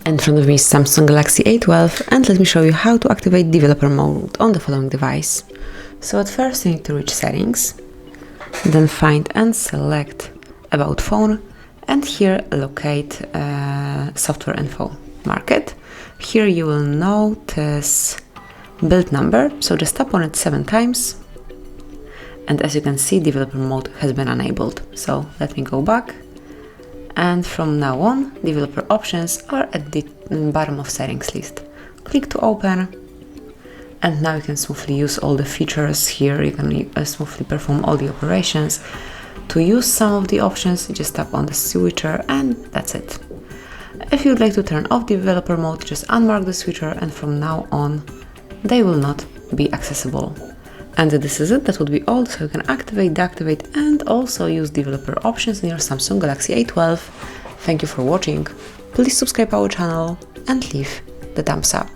In front of me is Samsung Galaxy A12, and let me show you how to activate developer mode on the following device. So at first you need to reach settings, then find and select about phone, and here locate software info, mark it. Here you will notice build number, so just tap on it 7 times, and as you can see developer mode has been enabled. So let me go back. And from now on, developer options are at the bottom of settings list. Click to open, and now you can smoothly use all the features here. You can smoothly perform all the operations. To use some of the options, you just tap on the switcher and that's it. If you'd like to turn off developer mode, just unmark the switcher, and from now on, they will not be accessible. And this is it, that would be all, so you can activate, deactivate and also use developer options in your Samsung Galaxy A12. Thank you for watching, please subscribe our channel and leave the thumbs up.